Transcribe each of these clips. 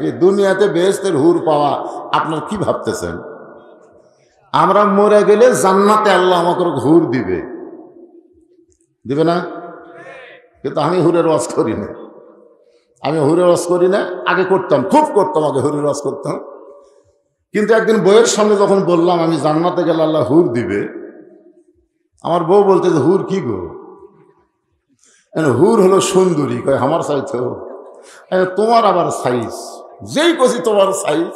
এই দুনিয়াতে বেহেশতের হুর পাওয়া আপনার কি ভাবতেছেন? আমরা মরে গেলে জান্নাতে আল্লাহ আমাকে হুর দিবে, দিবে না? কিন্তু আমি হুরের ওয়াজ করি না, আমি হুরের ওয়াজ করি না। আগে করতাম, খুব করতাম, আগে হুরের ওয়াজ করতাম। কিন্তু একদিন বউয়ের সামনে যখন বললাম আমি জান্নাতে গেলে আল্লাহ হুর দিবে, আমার বউ বলতে যে হুর কি গো? হুর হলো সুন্দরী। কয় আমার সাইজ, তোমার আবার সাইজ? যেই কছি তোমার সাইজ।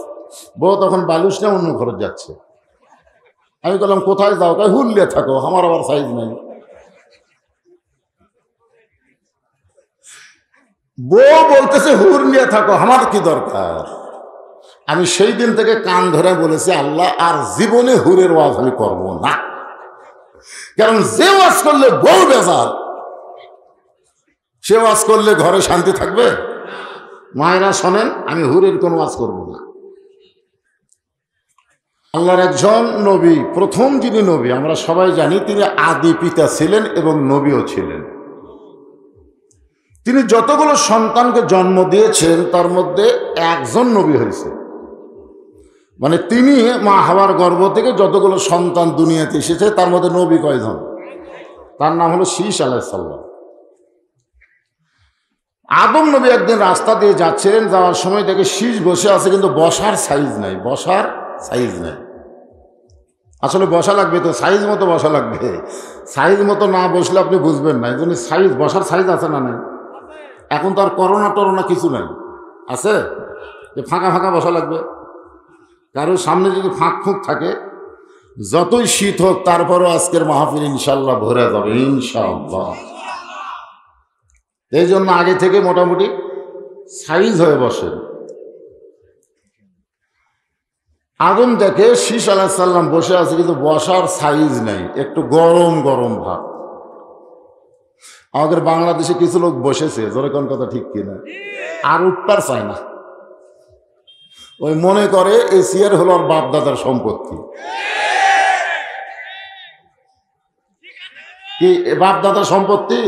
বউ তখন বালুস না অন্য ঘরে যাচ্ছে। আমি বললাম কোথায় যাও? কয় হুর লিয়ে থাকো, আমার আবার সাইজ নাই। বউ বলতেছে হুর নিয়ে থাকো, আমার কি দরকার? আমি সেই দিন থেকে কান ধরে বলেছি আল্লাহ আর জীবনে হুরের ওয়াজ আমি করবো না। কারণ যে ওয়াজ করলে বউ বেজার, সে ওয়াজ করলে ঘরে শান্তি থাকবে? মায়েরা শোনেন, আমি হুরের কোন ওয়াজ করব না। আল্লাহর একজন নবী, প্রথম যিনি নবী আমরা সবাই জানি, তিনি আদি পিতা ছিলেন এবং নবীও ছিলেন। তিনি যতগুলো সন্তানকে জন্ম দিয়েছেন তার মধ্যে একজন নবী হয়েছে। মানে তিনি মা হাওয়ার গর্ভ থেকে যতগুলো সন্তান দুনিয়াতে এসেছে তার মধ্যে নবী কয়জন? তার নাম হলো শীষ আলাইহিস সালাম। আদম নবী একদিন রাস্তা দিয়ে যাচ্ছিলেন, যাওয়ার সময় দেখে শীষ বসে আছে, কিন্তু বসার সাইজ নাই, বসার সাইজ নাই। আসলে বসা লাগবে তো, সাইজ মতো বসা লাগবে। সাইজ মতো না বসলে আপনি বুঝবেন না। এই জন্য সাইজ, বসার সাইজ আছে না নাই? এখন তো আর করোনা টরোনা কিছু নাই, আছে যে ফাঁকা ফাঁকা বসা লাগবে। কারোর সামনে যদি ফাঁক ফুঁক থাকে, যতই শীত হোক তারপরও আজকের মাহফিল ইনশাল্লাহ ভরে যাবে, ইনশাআল্লাহ। এই জন্য আগে থেকে মোটামুটি সাইজ হয়ে বসেন। আদম দেখে শীষ আলাইহিস সালাম বসে আছে, কিন্তু বসার সাইজ নাই, একটু গরম গরম ভাব। আমাদের বাংলাদেশে কিছু লোক বসেছে, জোরে কোন কথা ঠিক কিনা, আর উঠবার চায় না। ওই মনে করে এই চেয়ার হলো আর বাপ দাদার সম্পত্তি। কি বাপ দাদার সম্পত্তি?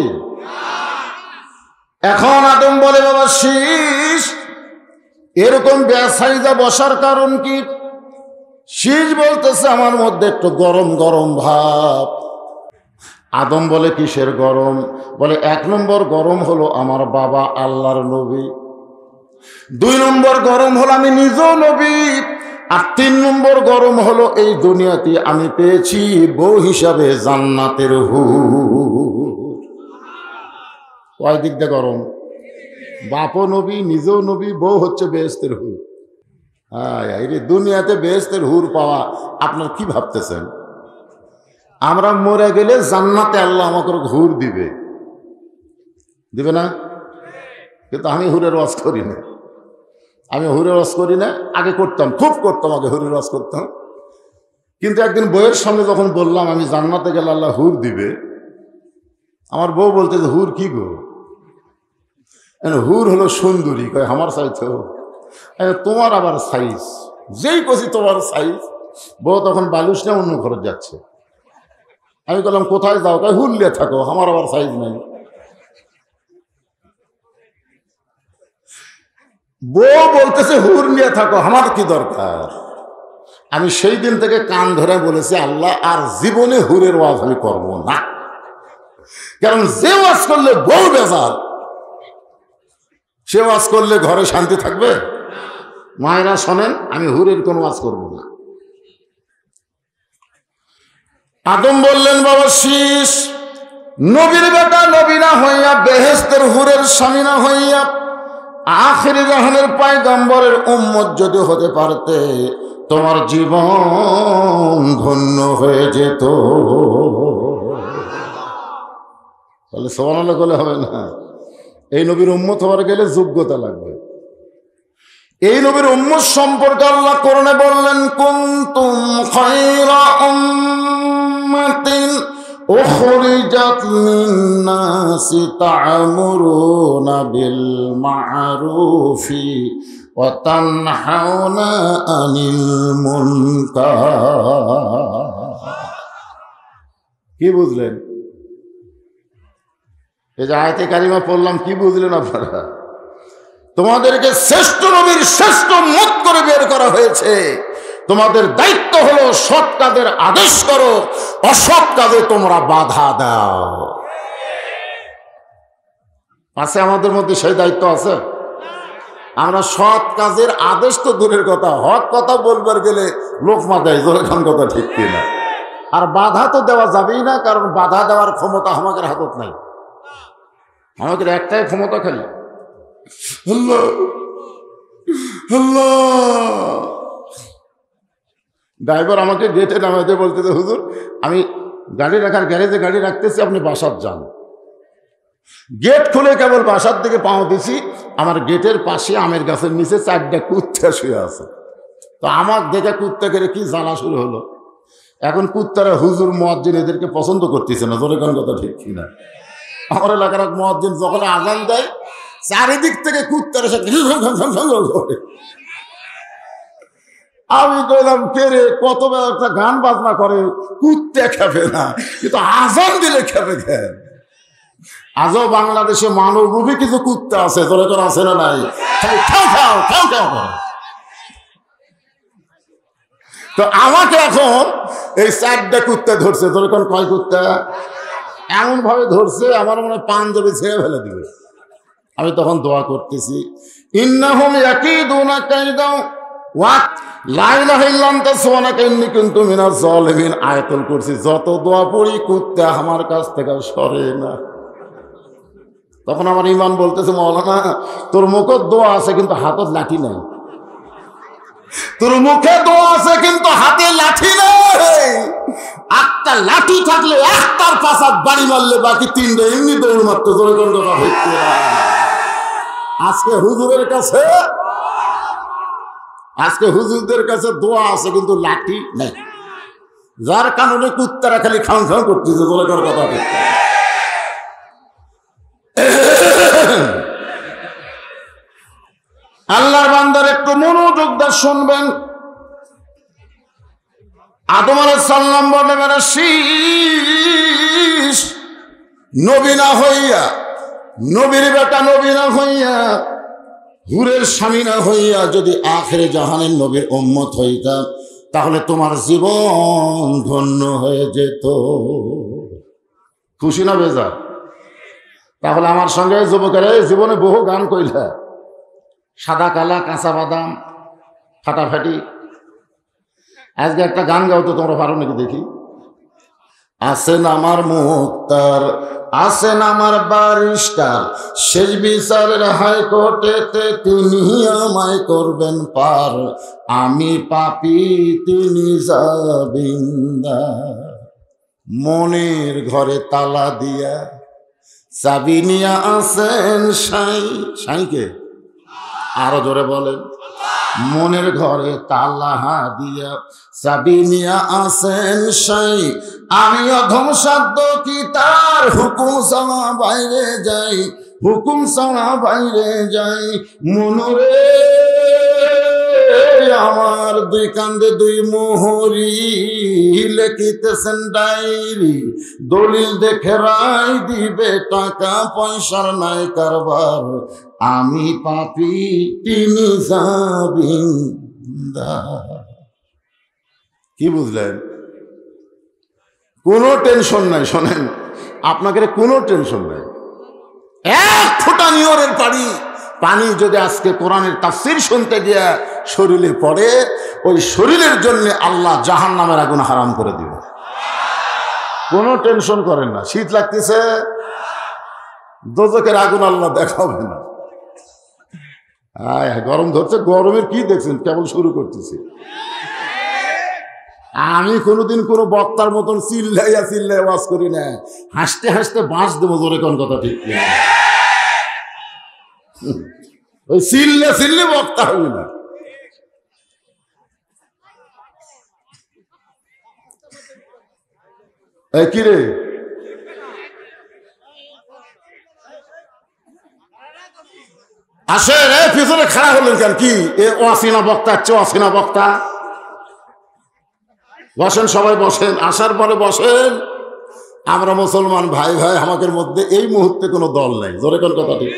এখন আদম বলে বাবা শীষ এরকম বেসাইজা বসার কারণ কি? শীষ বলতেছে আমার মধ্যে একটু গরম গরম ভাব। আদম বলে কিসের গরম? বলে 1 নম্বর গরম হলো আমার বাবা আল্লাহর নবী, 2 নম্বর গরম হলো আমি নিজেও নবী, আর 3 নম্বর গরম হলো এই দুনিয়াতে আমি পেয়েছি বউ হিসাবে জান্নাতের হুর। কয় দিক দিয়ে গরম? বাপও নবী, নিজেও নবী, বউ হচ্ছে বেহেশতের হুর। এই দুনিয়াতে বেহেশতের হুর পাওয়া আপনার কি ভাবতেছেন? আমরা মরে গেলে জান্নাতে আল্লাহ আমাকে হুর দিবে, দিবে না? কিন্তু আমি হুরের ওয়াজ করি না, আমি হুরের ওয়াজ করি না। আগে করতাম, খুব করতাম, আগে হুরের ওয়াজ করতাম। কিন্তু একদিন বউয়ের সামনে যখন বললাম আমি জান্নাতে গেলে আল্লাহ হুর দিবে, আমার বউ বলতে যে হুর কি গো? হুর হলো সুন্দরী। কয় আমার সাইজ, তোমার আবার সাইজ? যেই কছি তোমার সাইজ। বউ তখন বালুস না অন্য ঘরে যাচ্ছে। আমি বললাম কোথায় যাও? কয় হুর লিয়ে থাকো, আমার আবার সাইজ নাই। বউ বলতেছে হুর নিয়ে থাকো, আমার কি দরকার? আমি সেই দিন থেকে কান ধরে বলেছি আল্লাহ আর জীবনে হুরের ওয়াজ আমি করবো না। কারণ যে ওয়াজ করলে বউ বেজার, সে ওয়াজ করলে ঘরে শান্তি থাকবে? মায়েরা শোনেন, আমি হুরের কোন ওয়াজ করবো না। আদম বললেন বাবা শীষ নবীর বেটা, নবী না হইয়া বেহেশতের হুরের স্বামী না হইয়া আখির জাহানের পয়গম্বরের উম্মত যদি হতে পারতে তোমার জীবন ধন্য হয়ে যেত। তাহলে সুবহানাল্লাহ বলে হবে না? এই নবীর উম্মত হওয়ার গেলে যোগ্যতা লাগবে। এই নবীর উম্মত সম্পর্কে আল্লাহ কোরআনে বললেন কুনতুম খায়রা উম্মাতিন উখরিজাত লিন-নাসি তা'মুরুনা বিল মা'রুফি ওয়া তানহাউনা আনিল মুনকার। কি বুঝলেন? এই যে আয়াতে কারিমা পড়লাম, কি বুঝলেন আপনারা? তোমাদেরকে শ্রেষ্ঠ নবীর শ্রেষ্ঠ উম্মত করে বের করা হয়েছে। তোমাদের দায়িত্ব হলো সৎ কাজের আদেশ করো, অসৎ কাজে তোমরা বাধা দাও। আছে আমাদের মধ্যে সেই দায়িত্ব আছে? আমরা সৎ কাজের আদেশ তো দূরের কথা, হক কথা বলবার গেলে লোকমা দেয়, এখন কথা ঠিক কিনা। আর বাধা তো দেওয়া যাবেই না, কারণ বাধা দেওয়ার ক্ষমতা আমাদের হাতত নাই। আমাদের একটাই ক্ষমতা, খালি আল্লাহ আল্লাহ। ড্রাইভার আমাকে গেটে নামাইতে বলতেছে, হুজুর আমি গাড়ি রাখার গ্যারেজে গাড়ি রাখতেছি, আপনি বাসার যান। গেট খুলে কেবল বাসার দিকে পাও দিছি, আমার গেটের পাশে আমের গাছের নিচে 4টা কুত্তা শুয়ে আছে। তো আমার দেখে কুত্তা করে কি জ্বালা শুরু হলো। এখন কুত্তারা হুজুর মুয়াজ্জিন এদেরকে পছন্দ করতেছে না, জোরে কোন কথা ঠিক কিনা। আমার এলাকার এক মুয়াজ্জিন যখন আজান দেয়, চারিদিক থেকে কুত্তারা সাথে করে। আমি কইলাম, কে রে, কত একটা গান বাজনা করে, কুত্তে খেপে না, কিন্তু আজান দিলে খেপে খেয়ে। আজও বাংলাদেশে মানবরূপী কিছু কুত্তা আছে, তোরা তোর আছে না নাই, খাও খাও খাও খাও করে। তো আমাকে এখন এই 4টা কুত্তা ধরছে, তোর এখন কয় কুত্তা এমন ভাবে ধরছে, আমার মনে হয় পাঞ্জাবি ছেড়ে ফেলে দিবে। আমি তখন দোয়া করতেছি, ইন্নাহুম ইয়াকিদুনা কাইদা ওয়া লা ইলাহা ইল্লা আনতা সুবহানাকা ইন্নী কুনতু মিনাজ জালিমিন। আয়াতুল কুরসি যত দোয়া পড়ি কুত্তা আমার কাছ থেকে সরে না। তখন আমার ইমান বলতেছে, মাওলানা তোর মুখে দোয়া আছে কিন্তু হাতত লাঠি নাই। তোর মুখে দোয়া আছে কিন্তু হাতে লাঠি নাই। একটা লাঠি থাকলে একটার পাশাত বাড়ি মারলে বাকি 3টা এমনি দৌড় মারতে। আজকে হুজুরদের কাছে দোয়া আছে কিন্তু লাঠি নাই, যার কারণে কুত্তারা খালি খাও খাও করতেছে। তোর কথা ঠিক। আল্লাহর বান্দার একটু মনোযোগ দিয়ে শুনবেন। আদম আলাইহিস সালাম বলেন, শীষ নবী না হইয়া, নবীর বেটা নবী না হইয়া, হুরের স্বামী না হইয়া যদি আখিরে জাহানের নবীর উম্মত হইতাম, তাহলে তোমার জীবন ধন্য হয়ে যেত। খুশি না বেজার? তাহলে আমার সঙ্গে যুবকেরা জীবনে বহু গান কইলা, সাদা কালা, কাঁচা বাদাম, ফাটাফাটি। আজকে একটা গান গাও তো, তোমরা পারো নাকি দেখি। আসেন আমার মুক্তার, আসেন আমার বারিস্টার, শেষ বিচারের হাইকোর্টেতে তিনি আমায় করবেন পার। আমি পাপী, তিনি জামিনদার। মনের ঘরে তালা দিয়া চাবি নিয়া আসেন সাই। সাইকে আরো জোরে বলেন। মনের ঘরে তালা দিয়া চাবি নিয়া আসেন সাই। আমি অধম সাধ্য কি তার হুকুম ছাড়া বাইরে যাই, হুকুম ছাড়া বাইরে যাই। মনরে আমার দুই কান্দে দুই মোহরি, লিখিতেছেন ডায়েরি, দলিল দেখে রায় দিবে, টাকা পয়সার নাই কারবার। আমি পাপী, তিনি জামিনদার। কি বুঝলেন? কোনো টেনশন নাই। শোনেন, আপনাকে কোনো টেনশন নাই। 1 ফোঁটা নিয়রের পানি যদি আজকে কোরআনের তাফসীর শুনতে গিয়ে শরীরে পড়ে, ওই শরীরের জন্য আল্লাহ জাহান্নামের আগুন হারাম করে দিবে। কোনো টেনশন করেন না। শীত লাগতেছে, দোজখের আগুন আল্লাহ দেখাবে না। গরম ধরছে, গরমের কি দেখছেন, কেবল শুরু করতেছি। আমি কোনোদিন কোনো বক্তার মতন চিল্লাইয়া ওয়াজ করি না, হাসতে হাসতে বাঁশ দেবো। জোরে কোন কথা ঠিক না, ওই চিল্লে বক্তা হবি না। কি রে, আসে রে, পিছনে খাড়া হলেন কেন? কি এ অচেনা বক্তা, অচেনা বক্তা? বসেন, সবাই বসেন, আসার পরে বসেন। আমরা মুসলমান ভাই ভাই, আমাদের মধ্যে এই মুহূর্তে কোনো দল নাই। জোরে কোন কথা ঠিক।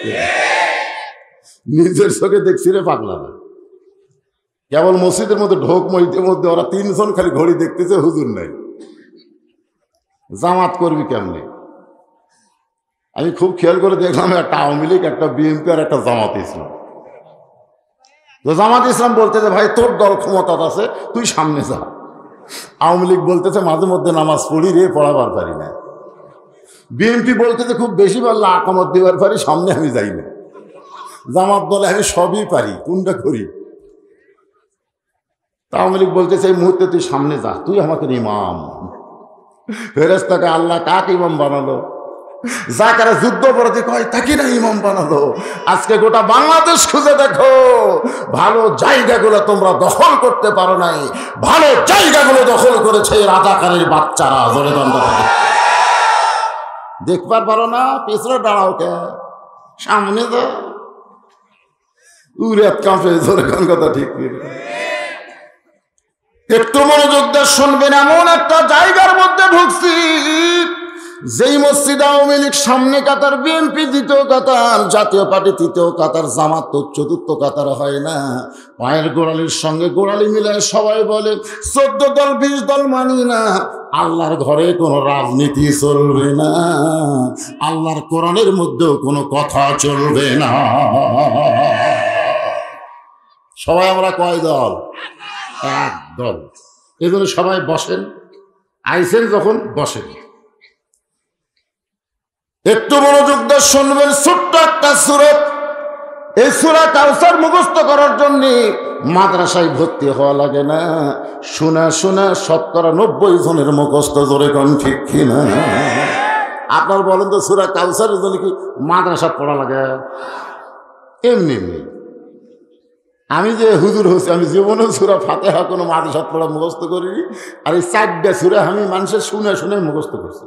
নিজের চোখে দেখছি রে পাগলা না। কেবল মসজিদের মধ্যে ঢোক মসজিদের মধ্যে ওরা তিনজন খালি ঘড়ি দেখতেছে, হুজুর নাই। জামাত করবি কেমনে? আমি খুব খেয়াল করে দেখলাম একটা আওয়ামী লীগ, একটা বিএনপি আর একটা জামাত ইসলাম। তো জামাত ইসলাম বলতেছে ভাই তোর দল ক্ষমতা আছে, তুই সামনে যা। আওয়ামী লীগ বলতেছে মাঝে মধ্যে নামাজ পড়ি রে, পড়াবার পারি না। বিএনপি বলতেছে খুব বেশি পারলে আকামত দিবার পারি, সামনে আমি যাই না। জামাত বলে আমি সবই পারি, কোনটা করি? আওয়ামী লীগ বলতেছে এই মুহূর্তে তুই সামনে যা, তুই আমাকে ইমাম। ফেরেশতাকে আল্লাহ কাকে ইমাম বানালো? যারা যুদ্ধপরাধী কয় তাকে না ইমাম বানালো। আজকে গোটা বাংলাদেশ খুঁজে দেখো, ভালো জায়গাগুলো তোমরা দখল করতে পারো নাই, ভালো জায়গাগুলো দখল করেছে রাজাকারের বাচ্চারা। জোরে দণ্ড দেখবার পারো না, পেছনে দাঁড়াও কে, সামনে যা। উড়ে কাঁপে, জোরে কোন কথা ঠিক। একটু মনোযোগ দিয়ে শুনবেন, এমন একটা জায়গার মধ্যে ঢুকছি যেই মসজিদ আওয়ামী লীগ সামনে কাতার, বিএনপি দ্বিতীয় কাতার, জাতীয় পার্টি তৃতীয় কাতার, জামাত তো চতুর্থ কাতার হয় না। পায়ের গোড়ালির সঙ্গে গোড়ালি মিলায় সবাই বলে 14 দল 20 দল মানি না। আল্লাহর ঘরে কোনো রাজনীতি চলবে না, আল্লাহর কোরআনের মধ্যেও কোনো কথা চলবে না। সবাই আমরা কয় দল? এক দল। এই জন্য সবাই বসেন, আইসেন যখন বসেন। একটু মনোযোগ দিয়ে শুনবেন, ছোট্ট একটা সূরা। এই সূরা কাউসার মুখস্থ করার জন্য মাদ্রাসায় ভর্তি হওয়া লাগে না। শোনা শোনা 90 জনের মুখস্থ। জোরে কোন ঠিক কিনা? আপনার বলেন তো সূরা কাউসারের জন্য কি মাদ্রাসা পড়া লাগে? এমনি এমনি। আমি যে হুজুর হচ্ছি, আমি জীবনেও সূরা ফাতিহা কোনো মাদ্রাসা পড়া মুখস্থ করিনি। আর এই 4টা সূরা আমি মানুষের শুনে শুনে মুখস্থ করছি।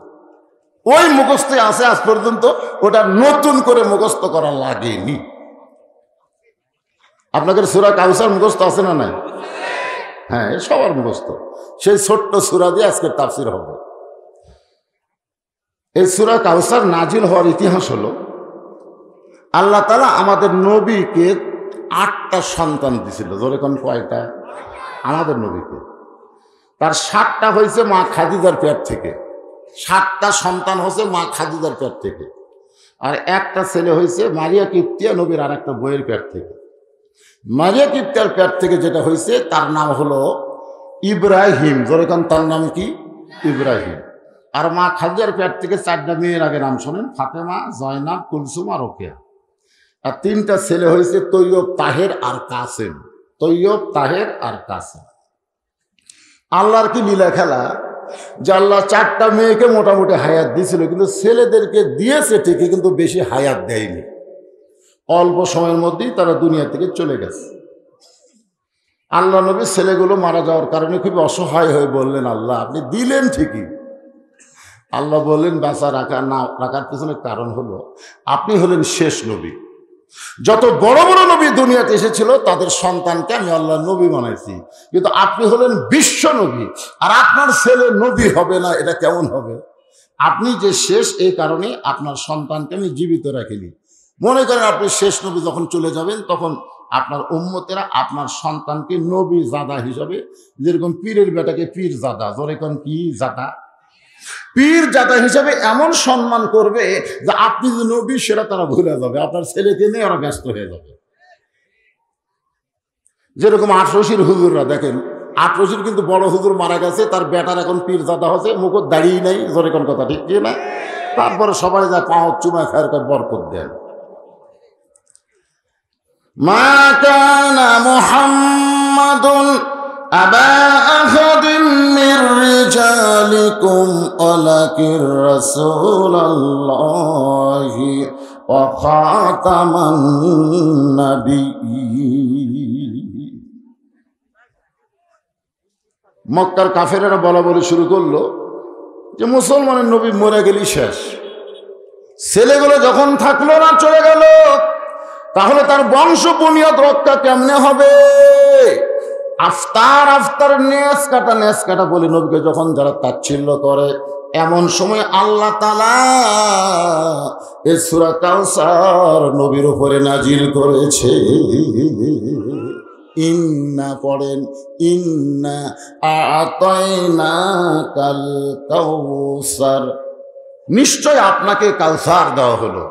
ওই মুখস্থ আছে আজ পর্যন্ত, ওটা নতুন করে মুখস্থ করা লাগেনি। আপনাদের সূরা কাউসার মুখস্থ আছে না নাই? হ্যাঁ, সবার মুখস্থ। সেই ছোট্ট সূরা দিয়ে আজকের তাফসীর হবে। এই সূরা কাউসার নাজিল হওয়ার ইতিহাস হলো, আল্লাহ তাআলা আমাদের নবীকে 8টা সন্তান দিছিল। জোরে কোন কয়টা? আমাদের নবীকে তার 7টা হয়েছে মা খাদিজার পেট থেকে। 7টা সন্তান হয়েছে মা খাদিজার পেট থেকে। আর একটা ছেলে হয়েছে মারিয়া কিপ্তিয়া নবীর আর একটা বইয়ের পেট থেকে। মারিয়া কিপ্তিয়ার পেট থেকে যেটা হয়েছে তার নাম হলো ইব্রাহিম। জোরে কোন তার নাম কি? ইব্রাহিম। আর মা খাদিজার পেট থেকে 4টা মেয়ের আগে নাম শোনেন, ফাতেমা, জয়নাব, কুলসুম আর রোকেয়া। আর 3টা ছেলে হয়েছে তৈয়ব, তাহের আর কাসেম। তৈয়ব, তাহের আর কাসেম। আল্লাহর কি লীলা খেলা যে আল্লাহ 4টা মেয়েকে মোটামুটি হায়াত দিয়েছিল, কিন্তু ছেলেদেরকে দিয়েছে ঠিকই, কিন্তু বেশি হায়াত দেয়নি। অল্প সময়ের মধ্যেই তারা দুনিয়া থেকে চলে গেছে। আল্লাহ নবী ছেলেগুলো মারা যাওয়ার কারণে খুব অসহায় হয়ে বললেন, আল্লাহ আপনি দিলেন ঠিকই। আল্লাহ বললেন বাঁচা রাখার পিছনে কারণ হলো আপনি হলেন শেষ নবী। যত বড় বড় নবী দুনিয়াতে এসেছিল তাদের সন্তানকে আমি আল্লাহ নবী বানাইছি, কিন্তু আপনি হলেন বিশ্ব নবী, আর আপনার ছেলে নবী হবে না, এটা কেমন হবে? আপনি যে শেষ, এই কারণে আপনার সন্তানকে আমি জীবিত রাখিনি। মনে করেন আপনি শেষ নবী যখন চলে যাবেন, তখন আপনার উম্মতেরা আপনার সন্তানকে নবী জাদা হিসাবে, যেরকম পীরের বেটাকে পীর জাদা, যেরকম কি জাদা, পীর জাদা হিসাবে এমন সম্মান করবে যে আপনি যে নবী সেটা তারা ভুলে যাবে, আপনার ছেলেকে নিয়ে ওরা ব্যস্ত হয়ে যাবে। যেরকম আটরশির হুজুররা দেখেন, আটরশির কিন্তু বড় হুজুর মারা গেছে, তার বেটার এখন পীর জাদা হচ্ছে, মুখত দাঁড়িয়ে নাই। জোরে কোন কথা ঠিক কি না? তারপরে সবাই যা পাঁচ চুমা খায়ের বরকত দেন। মা কানা মুহাম্মাদুন আবা আহাদিন মির রিজালিকুম ওয়ালাকিন রাসূলুল্লাহি ওয়া খাতামান নাবিয়্যিন। মক্কার কাফেরেরা বলা বলি শুরু করলো যে মুসলমানের নবী মরে গেলি শেষ, ছেলেগুলো যখন থাকলো না, চলে গেল, তাহলে তার বংশ বুনিয়াদ রক্ষা কেমনে হবে? আফতার আফতার নেস কাটা বলে নবীকে যখন যারা তাচ্ছিল্য করে, এমন সময় আল্লাহ তাআলা এই সূরা কাউসার নবীর উপরে নাজিল করেছে। ইন্না পড়েন, ইন্না আতাইনাকাল কাউসার, নিশ্চয় আপনাকে কাউসার দেওয়া হলো।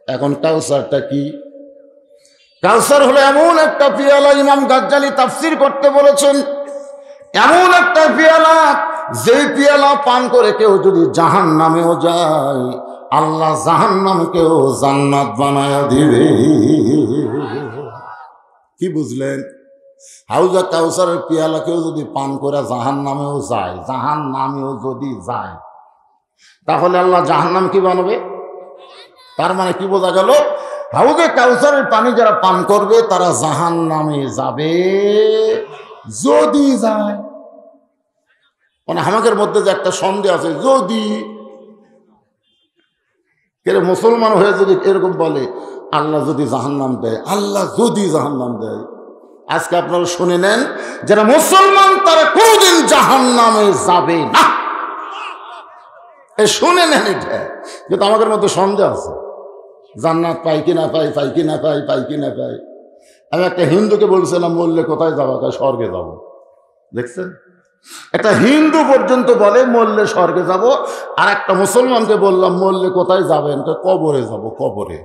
এখন কাউসারটা কি? কাউসার হলো এমন একটা পেয়ালা, ইমাম গাজ্জালী তাফসীর করতে বলেছেন, এমন একটা পেয়ালা যে পেয়ালা পান করে কেউ যদি জাহান্নামেও যায়, আল্লাহ জাহান্নামকেও জান্নাত বানায়া দিবে। কি বুঝলেন? হাউজা কাউসারের পেয়ালা কেউ যদি পান করে জাহান্নামেও যায়, জাহান্নামেও যদি যায়, তাহলে আল্লাহ জাহান্নাম কি বানাবে? তার মানে কি বোঝা গেল? হাউজে কাউসারের পানি যারা পান করবে তারা জাহান্নামে যাবে যদি যায়। মানে আমাদের মধ্যে যে একটা সন্দেহ আছে, যদি মুসলমান হয়ে যদি এরকম বলে আল্লাহ যদি জাহান্নাম দেয়, আল্লাহ যদি জাহান্নাম দেয়, আজকে আপনারা শুনে নেন, যারা মুসলমান তারা কোনদিন জাহান্নামে যাবে না। শুনে নেন এটা, কিন্তু আমাদের মধ্যে সন্দেহ আছে, জান্নাত পাই কি না পাই, পাই কি না পাই, পাই কি না পাই। আমি একটা হিন্দুকে বলছিলাম মরলে কোথায় যাবো? স্বর্গে যাব। দেখছেন, একটা হিন্দু পর্যন্ত বলে মরলে স্বর্গে যাব। আর একটা মুসলমানকে বললাম মরলে কোথায় যাবেন? কবরে যাব। কবরে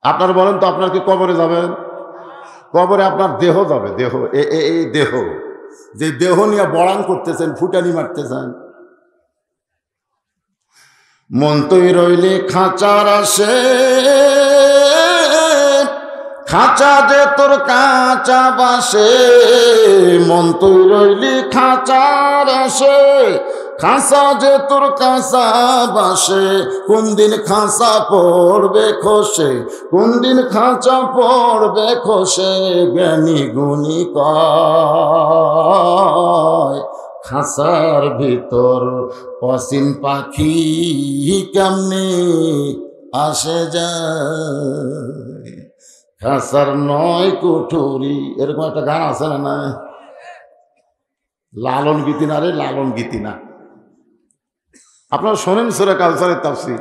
আপনার বলেন তো, আপনার কি কবরে যাবেন? কবরে আপনার দেহ যাবে, দেহ, এই দেহ, যে দেহ নিয়ে বড়ান করতেছেন, ফুটানি মারতেছেন। মন তুই রইলে খাঁচার আসে, খাঁচা যে তোর কাঁচা বাসে, মন তুই রইলি খাঁচার আসে, খাঁচা যে তোর কাঁচা বাসে, কোন দিন খাঁচা পড়বে খসে, কোন দিন খাঁচা পড়বে খসে, জ্ঞানী গুণী কয় খাঁচার ভিতর অসীম পাখি কেমনে আসে যায়, খাঁচার নয় কুঠুরি। এরকম একটা গান আছে না? না, লালন গীতি না রে, লালন গীতি না। আপনারা শোনেন সূরা কাউসারের তাফসীর,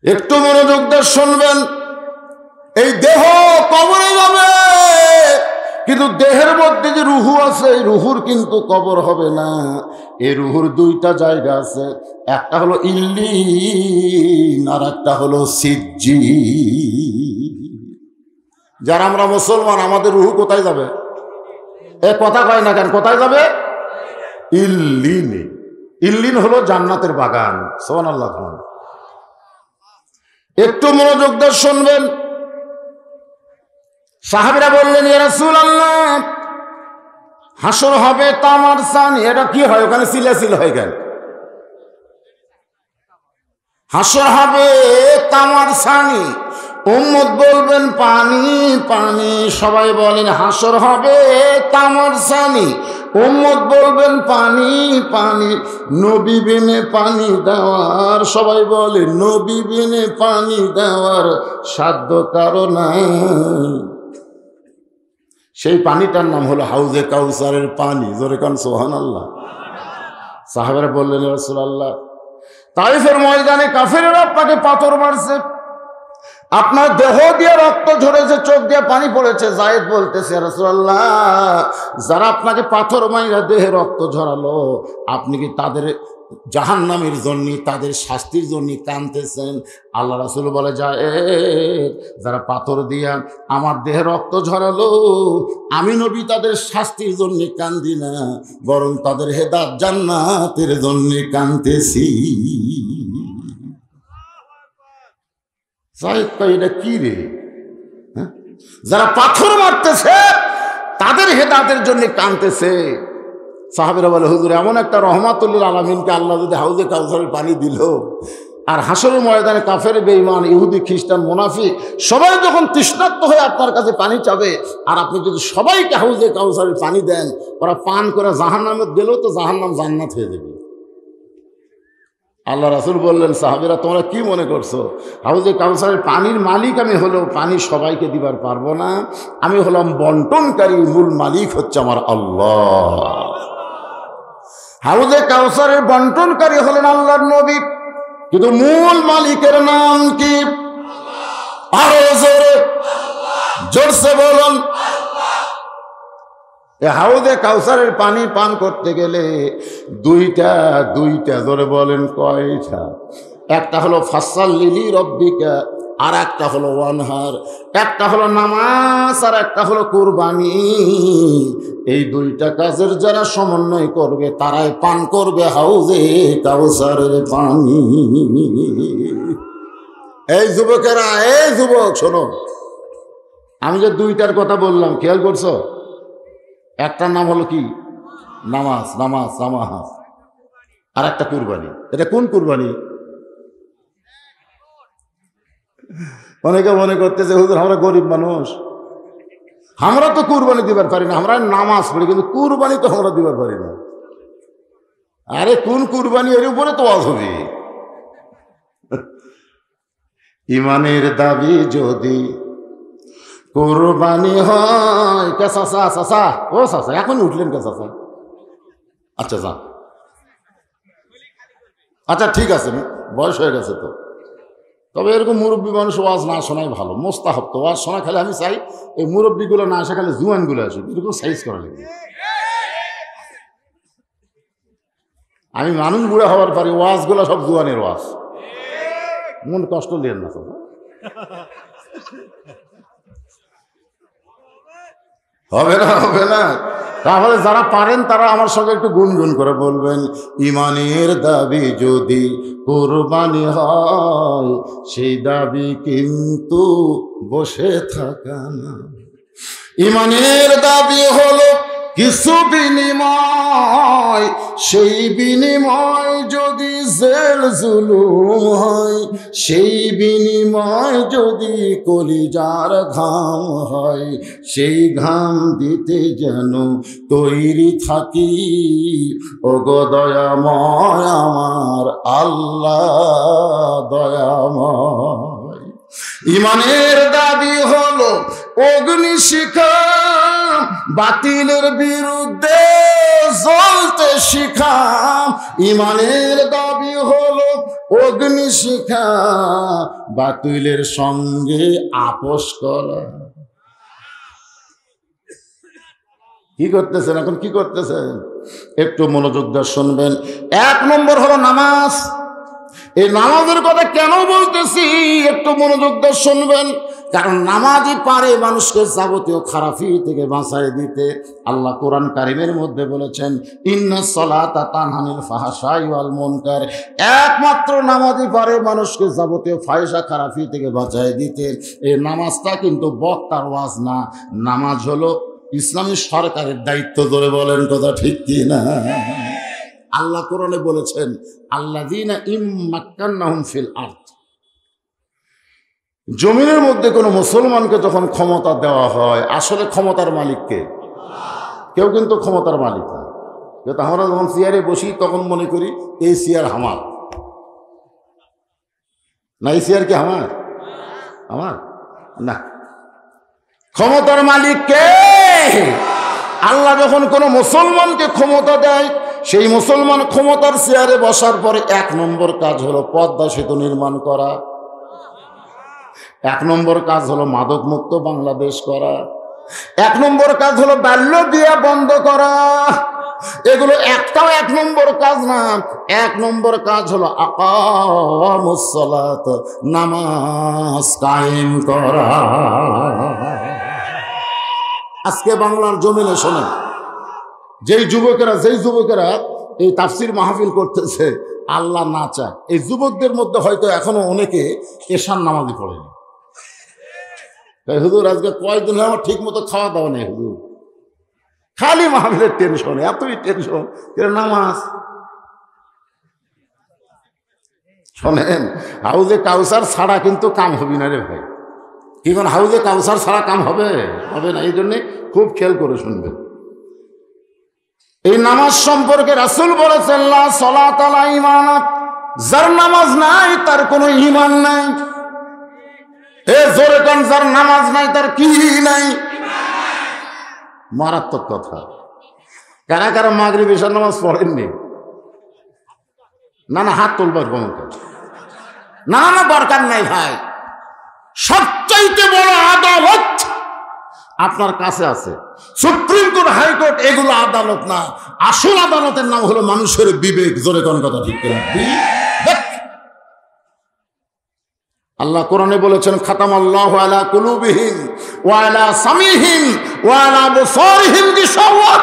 একটু মনোযোগ দিয়ে শুনবেন। এই দেহ কবরে যাবে, কিন্তু দেহের মধ্যে যে রুহু আছে, এই রুহুর কিন্তু কবর হবে না। এই রুহুর দুইটা জায়গা আছে, একটা হলো ইল্লিন আর একটা হলো সিজ্জিন। যারা আমরা মুসলমান, আমাদের রুহু কোথায় যাবে? এ কথা কয় না কেন? কোথায় যাবে? ইল্লিনে। ইল্লিন হলো জান্নাতের বাগান। সুবহানাল্লাহ। একটু মনোযোগ দিয়ে শুনবেন। সাহাবীরা বললেন, ইয়া রাসূলুল্লাহ, হাসর হবে তামার সানি। এটা কি হয়? ওখানে সিলাসিল হয়ে গেল। হাসর হবে তামার সানি, উম্মত বলবেন পানি পানি। সবাই বলেন হাসর হবে তামার সানি, উম্মত বলবেন পানি পানি। নবী বিনে পানি দেওয়ার, সবাই বলে নবী বিনে পানি দেওয়ার সাধ্য কারো নাই। সেই পানিটার নাম হলো হাউজে কাউসারের পানি। জোরে কান সুবহানাল্লাহ। সাহাবারা বললেন, ইয়া রাসূলুল্লাহ, তাইফের ময়দানে কাফেররা আপনাকে পাথর মারছে, আপনার দেহ দিয়ে রক্ত ঝরেছে, চোখ দিয়ে পানি পড়েছে। যায়েদ বলতেছে, ইয়া রাসূলুল্লাহ, যারা আপনাকে পাথর মাইরা দেহে রক্ত ঝরালো, আপনি কি তাদের জাহান্নামের জন্য, তাদের শাস্তির জন্য কাঁদতেছেন? আল্লাহ রাসূল বলে, যায়েদ, যারা পাথর দিয়া আমার দেহে রক্ত ঝরালো, আমি নবী তাদের শাস্তির জন্য কান্দি না, বরং তাদের হেদায়েত জান্নাতের জন্য কাঁদতেছি। এটা কি রে? যারা পাথর মারতেছে তাদের হেদায়েতের জন্য কাঁদতেছে। সাহাবীরা বলে, হুজুর, এমন একটা রহমাতুল লিল আলামিনকে আল্লাহ যদি হাউজে কাউসারের পানি দিল, আর হাসরের ময়দানে কাফের, বেঈমান, ইহুদি, খ্রিস্টান, মুনাফিক সবাই যখন তৃষ্ণার্ত হয়ে আপনার কাছে পানি চাবে, আর আপনি যদি সবাইকে হাউজে কাউসারের পানি দেন, ওরা পান করে জাহান্নামে গেলেও তো জাহান্নাম জান্নাত হয়ে যাবে। আল্লাহ রাসূল বললেন, সাহাবীরা, তোমরা কি মনে করছো? হাউজে কাউসারের পানির মালিক আমি হলেও পানি সবাইকে দিবার পারবো না। আমি হলাম বন্টনকারী, মূল মালিক হচ্ছে আমার আল্লাহ। হাউজে কাউসারের বন্টনকারী হলেন আল্লাহর নবী, কিন্তু মূল মালিকের নাম কি? আরো জোরে জোরসে বলুন। হাউজে কাউসারের পানি পান করতে গেলে দুইটা জোরে বলেন কয়টা? একটা হলো ফাসাল লিলি রব্বিকা, আর একটা হলো ওয়ানহার। একটা হলো নামাজ আর একটা হলো কুরবানি। এই দুইটা কাজের যারা সমন্বয় করবে তারাই পান করবে হাউজে কাউসারের পানি। এই যুবকেরা, এই যুবক শোনো, আমি যে দুইটার কথা বললাম খেয়াল করছো? একটার নাম হলো কি? নামাজ। আর একটা কুরবানি। এটা কোন কুরবানি? অনেকে মনে করতেছে হুজুর আমরা গরিব মানুষ, আমরা তো কুরবানি দিবার পারি না, আমরা নামাজ পড়ি কিন্তু কুরবানি তো আমরা দিবার পারি না। আরে কোন কুরবানি? এর উপরে তো ওয়াজ হবে। ইমানের দাবি যদি কুরবানি হয়। কে চাচা? ও চাচা এখন উঠলেন কে চাচা? আচ্ছা যা, আচ্ছা ঠিক আছে, বয়স হয়ে গেছে তো। তবে এরকম মুরব্বী মানুষ ওয়াজ না শোনাই ভালো, মোস্তাহাব তো। ওয়াজ শোনা খালি আমি চাই এই মুরব্বীগুলো না আসে, খালি জুয়ানগুলো আসে, এরকম সাইজ করা লাগবে। আমি মানুষ বুড়া হওয়ার পারি, ওয়াজগুলো সব জুয়ানের ওয়াজ। মন কষ্ট নেন না সব, হবে না। তাহলে যারা পারেন তারা আমার সঙ্গে একটু গুনগুন করে বলবেন, ইমানের দাবি যদি কুরবানি হয়, সেই দাবি কিন্তু বসে থাকা না। ইমানের দাবি হলো কিছু বিনিময়, সেই বিনিময় যদি জেল জুলুম হয়, সেই বিনিময় যদি কলিজার ঘাম হয়, সেই ঘাম দিতে যেন তৈরি থাকি। ওগো দয়াময় আমার আল্লাহ দয়াময়। ইমানের দাবি হলো অগ্নিশিখা, বাতিলের বিরুদ্ধে জ্বলতে শিখা। ইমানের দাবি হলো অগ্নিশিখা, বাতিলের সঙ্গে আপোষ করা। কি করতেছেন এখন? কি করতেছেন? একটু মনোযোগ দিয়ে শুনবেন। 1 নম্বর হলো নামাজ। এই নামাজের কথা কেন বলতেছি একটু মনোযোগ দিয়ে শুনবেন, কারণ নামাজই পারে মানুষকে যাবতীয় খারাপি থেকে বাঁচাই দিতে। আল্লাহ কোরআন কারিমের মধ্যে বলেছেন, ইন্নাস সালাতা তানহা আনিল ফাহশাই ওয়াল মুনকার। একমাত্র নামাজই পারে মানুষকে যাবতীয় ফাহিশা খারাপি থেকে বাঁচাই দিতে। এই নামাজটা কিন্তু বক্তার ওয়াজ না, নামাজ হলো ইসলামী সরকারের দায়িত্ব। ধরে বলেন কথা ঠিক কি না? আল্লাহ কোরআনে বলেছেন, আল্লাযীনা ইম্মাক্কান্নাহুম ফিল আরদ। জমিনের মধ্যে কোনো মুসলমানকে যখন ক্ষমতা দেওয়া হয়, আসলে ক্ষমতার মালিককে? কেউ কিন্তু ক্ষমতার মালিক না। যেহেতু আমরা যখন চেয়ারে বসি তখন মনে করি এই চেয়ার আমার না, এই চেয়ার কি আমার না। ক্ষমতার মালিক কে? আল্লাহ যখন কোনো মুসলমানকে ক্ষমতা দেয়, সেই মুসলমান ক্ষমতার চেয়ারে বসার পরে 1 নম্বর কাজ হলো পদ্মা সেতু নির্মাণ করা। 1 নম্বর কাজ হলো মাদক মুক্ত বাংলাদেশ করা। 1 নম্বর কাজ হলো বাল্য বিয়ে বন্ধ করা। এগুলো একটাও 1 নম্বর কাজ না। 1 নম্বর কাজ হলো আকামুস সালাত, নামাজ কায়েম করা। আজকে বাংলার জমিনে শোনেন, যেই যুবকেরা এই তাফসির মাহফিল করতেছে, আল্লাহ না চায় এই যুবকদের মধ্যে হয়তো এখনো অনেকে এশার নামাজই পড়েনি। হুজুর আজকে কয়েকদিন আমার ঠিক মতো খাওয়া দাওয়া নেই, হুজুর খালি মাহফিলের টেনশন, এতই টেনশন। নামাজ শোনেন, হাউজে কাউসার ছাড়া কিন্তু কাম হবি না রে ভাই। কি কোন হাউজে কাউসার ছাড়া কাম হবে না। এই জন্যে খুব খেয়াল করে শুনবেন। এই নামাজ সম্পর্কে রাসূল বলেছেন, লা সালাতা লা ঈমান, যার নামাজ নাই তার কোনো ঈমান নাই। জোরে কোন, যার নামাজ নাই তার কি নাই? মারাত্মক কথা। কারা মাগরিব এশার নামাজ পড়েননি? না না, হাত তুলবার বমকে, না না দরকার নাই ভাই। সবচাইতে বড় আদালত আপনার কাছে আছে, সুপ্রিম কোর্ট, হাইকোর্ট, এগুলো আদালত না। আসল আদালতের নাম হলো মানুষের বিবেক। জোরে কোন কথা ঠিক করে। আল্লাহ কোরআনে বলেছেন, খাতামাল্লাহু আলা কুলুবিহিম ওয়া আলা সামিহিম ওয়া আলা আবসারিহিম গিশাওয়া।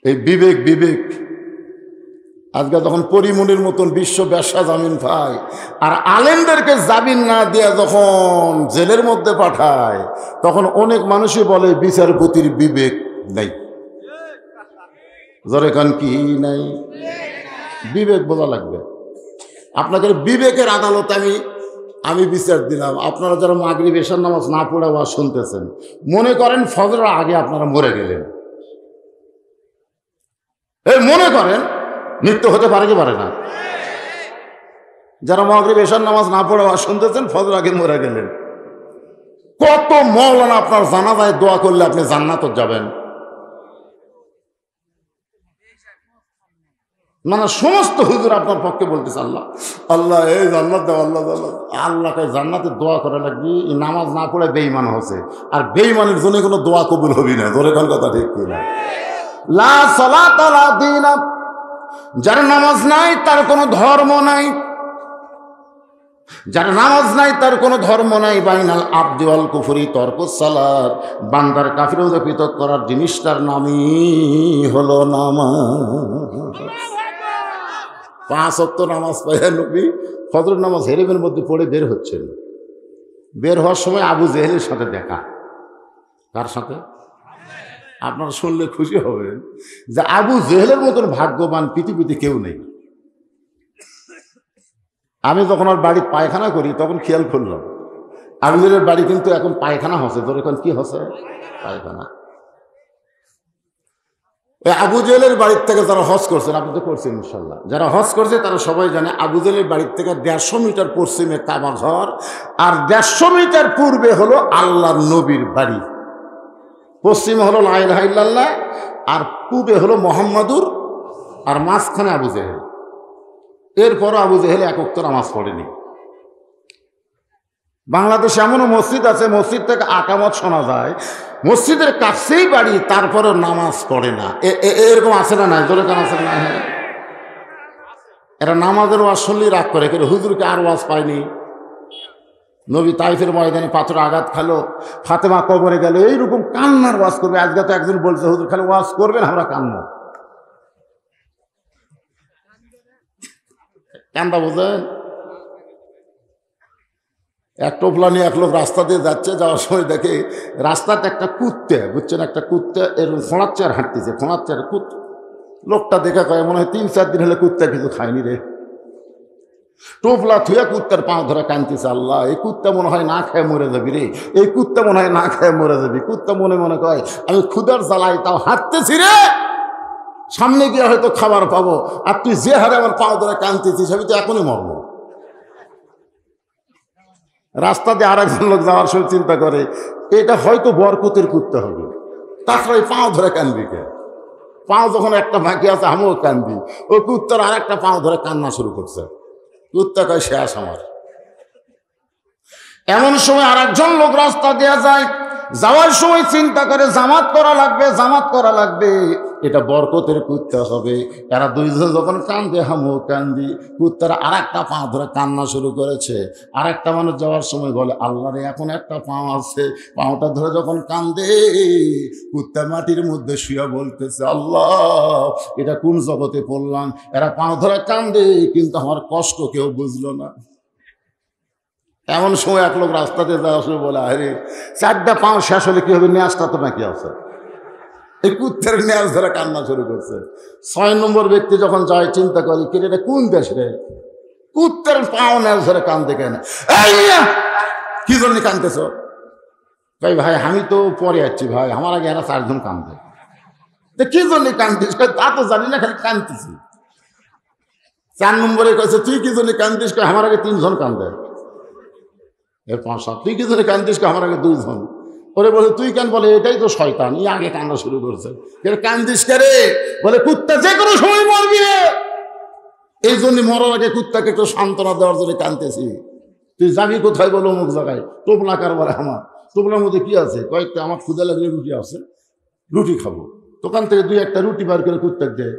এই বিবেক, বিবেক আজকে যখন পরিমনির মতন বিশ্ব ব্যবসা জামিন পায়, আর আলেমদেরকে জামিন না দিয়ে যখন জেলের মধ্যে পাঠায়, তখন অনেক মানুষই বলে বিচারপতির বিবেক নাই। জোরে কান কি নাই? বিবেক বোঝা লাগবে। আপনাদের বিবেকের আদালতে আমি বিচার দিলাম। আপনারা যারা মাগরিব এশার নামাজ না পড়ে ওয়াজ শুনতেছেন, মনে করেন ফজরের আগে আপনারা মরে গেলেন। এই মনে করেন মৃত্যু হতে পারে কি পারে না? যারা মাগরিব এশার নামাজ না পড়ে ওয়াজ শুনতেছেন, ফজর আগে মরে গেলেন। কত মাওলানা আপনার জানাজায় দোয়া করলে আপনি জান্নাতে যাবেন। মানে সমস্ত হুজুর আপনার পক্ষে বলতেছে, আল্লাহ আল্লাহ এই জান্নাত দাও, আল্লাহ আল্লাহকে জান্নাতে দোয়া করা লাগবে। এই নামাজ না পড়ে বেঈমান হচ্ছে, আর বেঈমানের জন্য কোনো দোয়া কবুল হবি না। ধরে কোন কথা ঠিক কিনা? লা সালাতা লা দীন, যার নামাজ নাই তার কোনো ধর্ম নাই। যার নামাজ নাই তার কোনো ধর্ম নাই। বাইনাল আবদি ওয়াল কুফরি তরকুস সালাত, বান্দার কাফির ও পৃথক করার জিনিসটার নামই হলো নামাজ। 5 ওয়াক্ত নামাজ পড়ে নবী ফজর নামাজ হেরেমের মধ্যে পড়ে বের হচ্ছেন। বের হওয়ার সময় আবু জেহেলের সাথে দেখা। কার সাথে? আপনারা শুনলে খুশি হবেন যে আবু জেহেলের মতন ভাগ্যবান পৃথিবীতে কেউ নেই। আমি যখন ওর বাড়ির পায়খানা করি তখন খেয়াল করলাম, আবু জেহেলের বাড়ি কিন্তু এখন পায়খানা হচ্ছে। তোর এখন কি হচ্ছে? পায়খানা। আবু জেহেলের বাড়ির থেকে যারা হজ করছেন, আপনি তো করছেন ইনশাল্লাহ, যারা হজ করছে তারা সবাই জানে আবু জেহেলের বাড়ির থেকে 150 মিটার পশ্চিমে কাবা ঘর, আর 150 মিটার পূর্বে হলো আল্লাহর নবীর বাড়ি। পশ্চিমে হলো লা ইলাহা ইল্লাল্লাহ, আর পূবে হলো মোহাম্মদুর, আর মাঝখানে আবু জেহেল। এরপরও আবু জেহেল এক ওয়াক্ত নামাজ পড়েনি। বাংলাদেশে এমনও মসজিদ আছে, মসজিদ থেকে আকামত শোনা যায়, মসজিদের কাছেই বাড়ি, তারপরেও নামাজ পড়ে না। এরকম আছে না? নাই? জোরে কান আছে না? হ্যাঁ, এরা নামাজের ওয়াজ শুনলেই রাগ করে, কিন্তু হুজুরকে আর ওয়াজ পায়নি। নবী তাইফের ময়দানে পাথর আঘাত খালো, ফাতেমা কবরে গেল, এইরকম কান্নার ওয়াজ করবে। আজকে তো একজন বলছে, হুজুর খালি ওয়াজ করবেন, আমরা কান্না। কান্দা বোঝেন? এক টোপলা নিয়ে এক লোক রাস্তা দিয়ে যাচ্ছে, যাওয়ার সময় দেখে রাস্তাতে একটা কুত্তে, বুঝছেন, একটা কুত্তে এরকম ফোঁড়াচ্ছে আর হাঁটতেছে, ফোঁড়াচ্ছে আর লোকটা দেখে কয় মনে হয় 3-4 দিন হলে কুত্তা কিছু খায়নি রে। টোপলা থুয়া কুত্তার পাও ধরে কাঁদতেছে, আল্লাহ এই কুত্তা মনে হয় না খেয়ে মরে যাবি রে, এই কুত্তা মনে হয় না খেয়ে মরে যাবি। কুত্তা মনে মনে কয় আমি ক্ষুধার জ্বালাই তাও হাঁটতেছি রে, সামনে গিয়ে হয়তো খাবার পাবো, আর তুই যে হারে আমার পাও ধরে কাঁদতেছিস আমি তো এখনই মরবো। রাস্তা দিয়ে আর একজন লোক যাওয়ার সময় চিন্তা করে এটা হয়তো বরকতের কুত্তা হবে, তাছাড়া এই পাও ধরে কাঁদবি কে? পাও যখন একটা বাকি আছে আমিও কান্দি, ওই কুত্তার আর একটা পাও ধরে কান্না শুরু করছে। কুত্তা কয় শেষ আমার। এমন সময় আর একজন লোক রাস্তা দিয়ে যায়, যাওয়ার সময় চিন্তা করে জামাত করা লাগবে, জামাত করা লাগবে, এটা বরকতের কুত্তা হবে। এরা দুইজন যখন কান্দে আমিও কান্দি। কুত্তারা আর একটা পা ধরে কান্না শুরু করেছে। আর একটা মানুষ যাওয়ার সময় বলে আল্লাহরে এখন একটা পাও আছে, পাওটা ধরে যখন কান্দে কুত্তা মাটির মধ্যে শুয়ে বলতেছে আল্লাহ এটা কোন জগতে পড়লাম, এরা পাও ধরে কান্দে কিন্তু আমার কষ্ট কেউ বুঝলো না। এমন সময় এক লোক রাস্তাতে যাওয়ার সময় বলে আরে 4টা পাও শেষ হলে কি হবে, ন্যাসটা তো নাকি আছে। এই কুত্তের ন্যাস ধরে কান্না শুরু করছে। 6 নম্বর ব্যক্তি যখন যায় চিন্তা করি কি এটা কোন দেশ রে, কুত্তের পাও ন্যাস ধরে কান্দে কেন, কি জন্য কান্দতেছ? ভাই ভাই আমি তো পরে যাচ্ছি ভাই, আমার আগে এরা 4 জন কান্দে। কি জন্য কান্দিস? তা তো জানি না, খালি কান্দতেছি। 4 নম্বরে কয়েছে তুই কি জন্য কান্দিস? আমার আগে 3 জন কান্দে। এর 5-7 তুই কি জন্য কান্দিস? আমার আগে 2 জন। ওরে বলে তুই কেন? বলে এটাই তো শয়তান, ই আগে কান্না শুরু করছে। কান্দিস কে? বলে কুত্তা যে কোনো সময় মরবি, এই জন্য মরার আগে কুত্তাকে একটু সান্ত্বনা দেওয়ার জন্য কানতেছি। তুই যাবি কোথায়? বলো অমুক জায়গায়। টোপলা কারবারে আমার। টোপলার মধ্যে কি আছে? কয়েকটা আমার ক্ষুদা লাগলে রুটি আছে, রুটি খাবো। দোকান থেকে 2-1টা রুটি বার করে কুত্তাকে দে,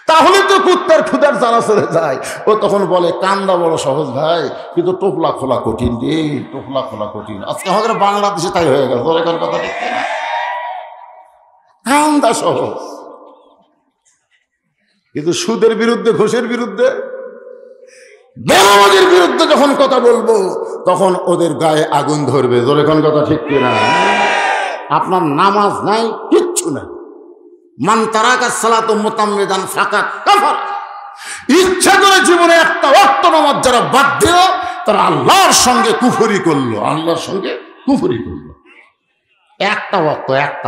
তাহলে তো কুত্তার ক্ষুদার জ্বালা চলে যায়। ও তখন বলে কান্দা বড় সহজ ভাই, কিন্তু টোপলা খোলা কঠিন রে, টোপলা খোলা কঠিন। আজকে আমাদের বাংলাদেশে তাই হয়ে গেল। তোর এখন কথা ঠিক না, কান্দা সহজ, কিন্তু সুদের বিরুদ্ধে, ঘুষের বিরুদ্ধে, বেনামাজির বিরুদ্ধে যখন কথা বলবো তখন ওদের গায়ে আগুন ধরবে। তোর এখন কথা ঠিক কিনা? আপনার নামাজ নাই, কিচ্ছু নাই। মান তারাকা সালাত মুতাম্মিদান ফাকাত কাফার। ইচ্ছা করে জীবনে একটা ওয়াক্ত নামাজ যারা বাদ দিল তারা আল্লাহর সঙ্গে কুফরি করলো, আল্লাহর সঙ্গে কুফরি করলো। একটা ওয়াক্ত।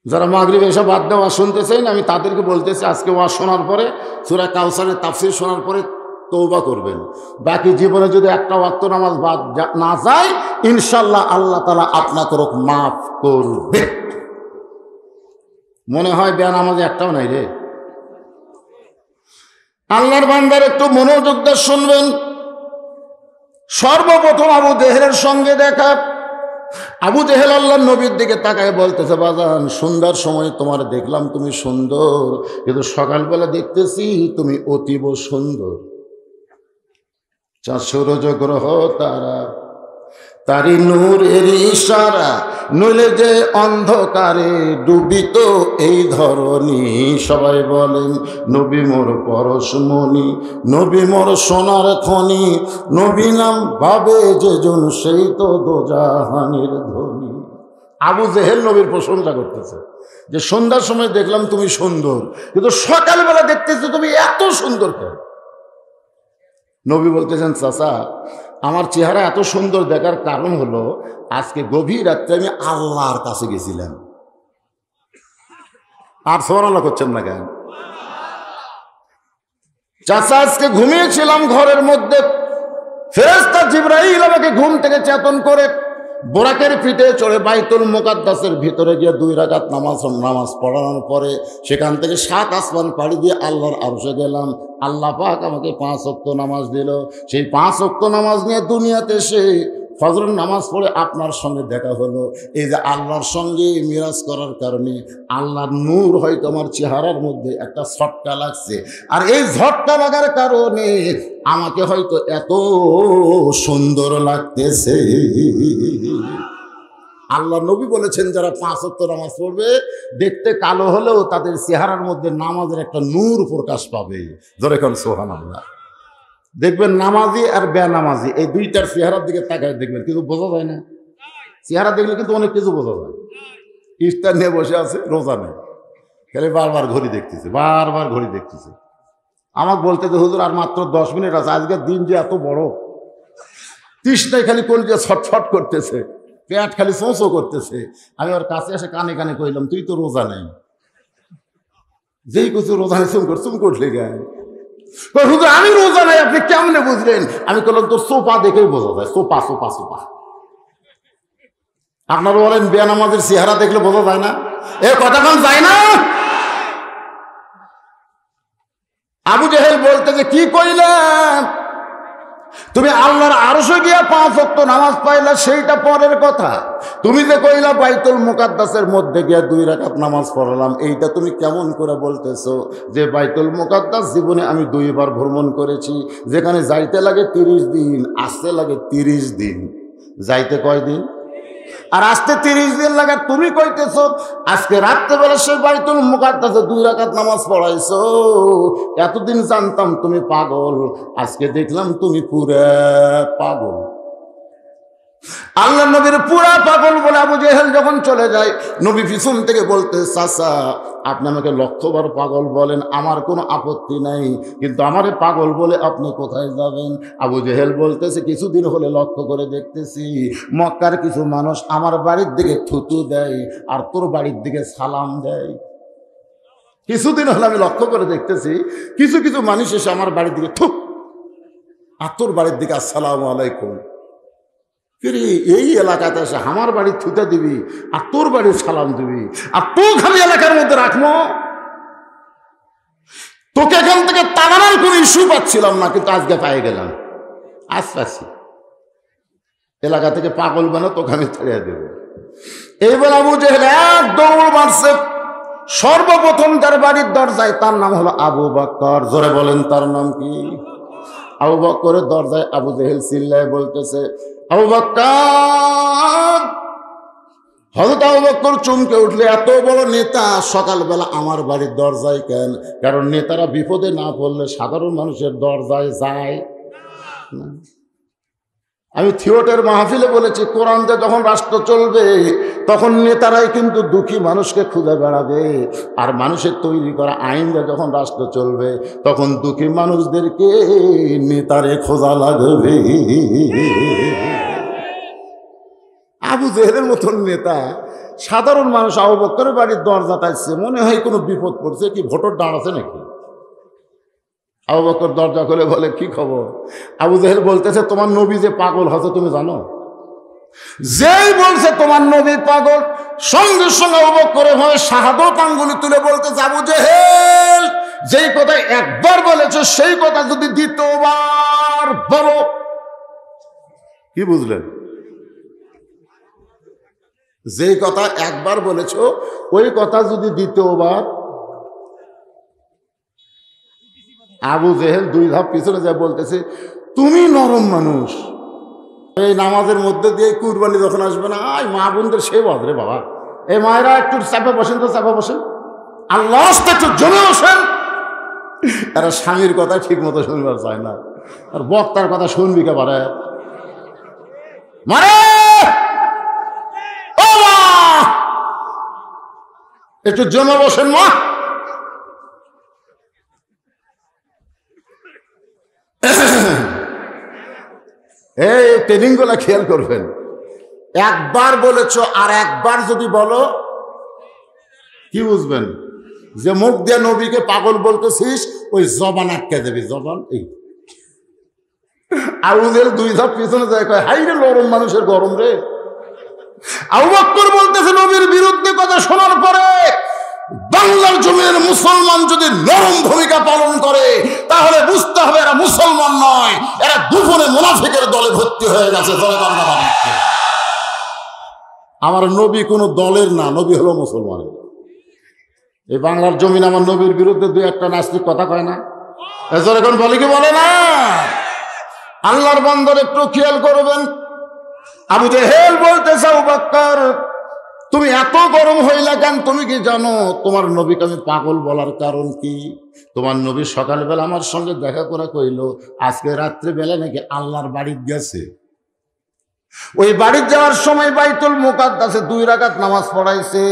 যারা মাগরিব এসে বাদ দেওয়া শুনতেছেন, আমি তাদেরকে বলতেছি আজকে ওয়াজ শোনার পরে, সূরা কাউসারের তাফসীর শোনার পরে তওবা করবেন। বাকি জীবনে যদি একটা ওয়াক্ত নামাজ বাদ না যায়, ইনশাআল্লাহ আল্লাহ তাআলা আপনাকে মাফ করবে। মনে হয় বেনামাজি একটাও নাই রে। আল্লাহর বান্দার একটু মনোযোগ দিয়ে শুনবেন। সর্বপ্রথম আবু জেহেলের সঙ্গে দেখা। আবু জেহেল আল্লাহর নবীর দিকে তাকায় বলতেছে, বাজান সন্ধ্যার সময় তোমার দেখলাম তুমি সুন্দর, কিন্তু সকালবেলা দেখতেছি তুমি অতীব সুন্দর। চাঁদ সূরজ গ্রহ তারা তারি নূরের ইশারা, নইলে যে অন্ধকারে ডুবিত এই ধরনী। সবাই বলেন নবী মোর পরশমণি, নবী মোর সোনার খনি, নবী নাম ভাবে যেজন সেই তো দোজাহানের ধনী। আবু জেহেল নবীর প্রশংসা করতেছে যে সন্ধ্যার সময় দেখলাম তুমি সুন্দর, কিন্তু সকালবেলা দেখতেছো তুমি এত সুন্দর কেন? নবী বলতেছেন, চাচা আমার চেহারা এত সুন্দর দেখার কারণ হলো আজকে গভীর রাত্রে আমি আল্লাহর কাছে গেছিলাম। আর সুবহানাল্লাহ করছেন না কেন? চাচা আজকে ঘুমিয়েছিলাম ঘরের মধ্যে, ফেরেশতা জিবরাইল আমাকে ঘুম থেকে চেতন করে বোরাকের পিঠে চড়ে বাইতুল মুকাদ্দাসের ভিতরে গিয়ে 2 রাকাত নামাজ পড়ানোর পরে সেখান থেকে 7 আসমান পাড়ি দিয়ে আল্লাহর আরশে গেলাম। আল্লাহ পাক আমাকে 5 ওয়াক্ত নামাজ দিল। সেই 5 ওয়াক্ত নামাজ নিয়ে দুনিয়াতে এসে ফজরের নামাজ পড়ে আপনার সঙ্গে দেখা হলো। এই যে আল্লাহর সঙ্গে মিরাজ করার কারণে আল্লাহর নূর হয়তো আমার চেহারার মধ্যে একটা ঝটকা লাগছে, আর এই ঝটকা লাগার কারণে আমাকে হয়তো এত সুন্দর লাগতেছে। আল্লাহ নবী বলেছেন যারা 5 ওয়াক্ত নামাজ পড়বে দেখতে কালো হলেও তাদের চেহারার মধ্যে নামাজের একটা নূর প্রকাশ পাবে। ধরে কোন সুবহানাল্লাহ। দেখবেন নামাজি আর বেনামাজি এই দুইটার চেহারার দিকে তাকায় দেখবেন, কিন্তু বোঝা যায় না। চেহারা দেখলে কিন্তু অনেক কিছু বোঝা যায়। ইফতার নিয়ে বসে আছে, রোজা নেই, খালি বারবার ঘড়ি দেখতেছে, বারবার ঘড়ি দেখতেছে। আমাকে বলতে যে হুজুর আর মাত্র 10 মিনিট আছে, আজকের দিন যে এত বড়, তৃষ্ণায় খালি কলিজা ছটফট করতেছে, পেট খালি চোঁচো করতেছে। আমি ওর কাছে এসে কানে কানে কইলাম, তুই তো রোজা নেই। যেই কিছু রোজা নেই চুম করলে গায়ে। হুজুর আমি রোজা নাই, আপনি কেমনে বুঝলেন? আমি বললাম তোর সোপা দেখেই বোঝা যায়, সোপা সোপা সোপা। আপনারা বলেন বেনামাজের চেহারা দেখলে বোঝা যায় না? এ কথা কোন যায় না? আবু জেহেল বলতে যে কি কইলাম, তুমি আল্লাহর আরশে গিয়া 5 ওয়াক্ত নামাজ পাইলা সেইটা পরের কথা। তুমি যে কইলা বাইতুল মুকাদ্দাসের মধ্যে গিয়া 2 রাকাত নামাজ পড়লাম, এইটা তুমি কেমন করে বলতেছো যে বাইতুল মুকাদ্দাস জীবনে আমি 2 বার ভ্রমণ করেছি, যেখানে যাইতে লাগে 30 দিন, আসতে লাগে 30 দিন। যাইতে কয় দিন আর আসতে 30 দিন লাগে। তুমি কইতেছো আজকে রাত্রেবেলা সে বাইতুল মুকাদ্দাসে 2 রাকাত নামাজ পড়াইছো। এতদিন জানতাম তুমি পাগল, আজকে দেখলাম তুমি পুরা পাগল। আল্লাহ নবীর পুরা পাগল বলে আবু জেহেল যখন চলে যায়, নবী পিছন থেকে বলতে, চাচা আপনি আমাকে 100 বার পাগল বলেন, আমার কোনো আপত্তি নাই, কিন্তু আমারে পাগল বলে আপনি কোথায় যাবেন? আবু জেহেল বলতেছে, কিছুদিন হলে লক্ষ্য করে দেখতেছি মক্কার কিছু মানুষ আমার বাড়ির দিকে থুতু দেয় আর তোর বাড়ির দিকে সালাম দেয়। কিছুদিন হলে আমি লক্ষ্য করে দেখতেছি কিছু কিছু মানুষ এসে আমার বাড়ির দিকে থুক আর তোর বাড়ির দিকে আসসালামু আলাইকুম। এই এলাকাতে এসে আমার বাড়ি থুতে দিবি আর তোর বাড়ির সালাম দিবি আর তোকে আমি এলাকার মধ্যে রাখবো? তোকে এখান থেকে তাড়ানোর কোনো ইস্যু পাচ্ছিলাম না, কিন্তু আজকে পাই গেলাম। আশপাশি এলাকা থেকে পাগল বানা তোকে আমি ছাড়িয়ে দেব। এইবার আবু জেহেল এক দৌড় মারছে সর্বপ্রথম তার বাড়ির দরজায়। তার নাম হলো আবু বকর। জোরে বলেন তার নাম কি? আবু বকরের দরজায় আবু জেহেল চিল্লায় বলতেছে, আবু বকর। হযরত আবু বকর চমকে উঠলে, এত বড় নেতা সকালবেলা আমার বাড়ির দরজায় কেন? কারণ নেতারা বিপদে না পড়লে সাধারণ মানুষের দরজায় যায় না। আমি থিয়েটার মাহফিলে বলেছি, কোরআনতে যখন রাষ্ট্র চলবে তখন নেতারাই কিন্তু দুঃখী মানুষকে খুঁজে বেড়াবে, আর মানুষের তৈরি করা আইন দিয়ে যখন রাষ্ট্র চলবে তখন দুঃখী মানুষদেরকে নেতারে খোঁজা লাগবে। আবু জেহেলের মতন নেতা সাধারণ মানুষ আবু বকরের বাড়ির দরজা তাইছে, মনে হয় কোনো বিপদ পড়ছে, কি ভোটর দাঁড়াছে নাকি? আবু বকর দরজা খুলে বলে, কি খবর? আবু জেহেল বলতেছে, তোমার নবী যে পাগল হচ্ছে তুমি জানো? যেই বলছে তোমার নবী পাগল, সঙ্গে সঙ্গে আবু বকর হয় শাহাদত আঙ্গুলি তুলে বলতেছে, আবু জেহেল যেই কথা একবার বলেছো সেই কথা যদি দ্বিতীয়বার বলো। কি বুঝলেন? যেই কথা একবার বলেছো ওই কথা যদি দ্বিতীয়বার। আবু জেহেল দুই ধাপ পিছনে যায় বলতেছে, তুমি নরম মানুষ, এই নামাজের মধ্যে দিয়ে কুরবানি যখন আসবে না, মা বোনদের সে বাদ রে বাবা, এই মায়েরা একটু চাপে বসেন তো, চাপে বসেন, আল্লাহ একটু জমে বসেন। এরা স্বামীর কথা ঠিক মতো শুনবার চায় না, আর বক্তার কথা শুনবি কে পারে? মারে ও মা, একটু জমে বসেন মা। এই ট্রেনিং গুলা খেয়াল করবেন। একবার বলেছ আর একবার যদি বলো, কি বুঝবেন? যে মুখ দিয়ে নবীকে পাগল বলতেছিস, ওই জবান আটকে দেবে, জবান। এই আবু জেহেল দুই ধাপ পিছনে যায়, কয় হাই রে নরম মানুষের গরম রে। আবু বকর বলতেছে, নবীর বিরুদ্ধে কথা শোনার পরে বাংলার জমির মুসলমান যদি নরম ভূমিকা পালন করে তাহলে বুঝতে হবে এরা মুসলমান নয়, এরা দুপুরে মুনাফিকের দলে ভর্তি হয়ে গেছে। আমার নবী কোনো দলের না, নবী হলো মুসলমানের। এই বাংলার জমিন আমার নবীর বিরুদ্ধে দুই একটা নাস্তিক কথা কয় না, এজন্য এখন বলে কি বলে না? আল্লাহর বান্দার একটু খেয়াল করবেন। আবু জেহেল বলতেছে, আবু বকর তুমি এত গরম হইলা কেন? তুমি কি জানো তোমার নবীকে আমি পাগল বলার কারণ কি? তোমার নবী সকালবেলা আমার সঙ্গে দেখা করে কইল আজকে রাত্রেবেলা নাকি আল্লাহর বাড়ি গেছে। ওই বাড়ি যাওয়ার সময় বাইতুল মুকাদ্দাসে 2 রাকাত নামাজ পড়াইছে।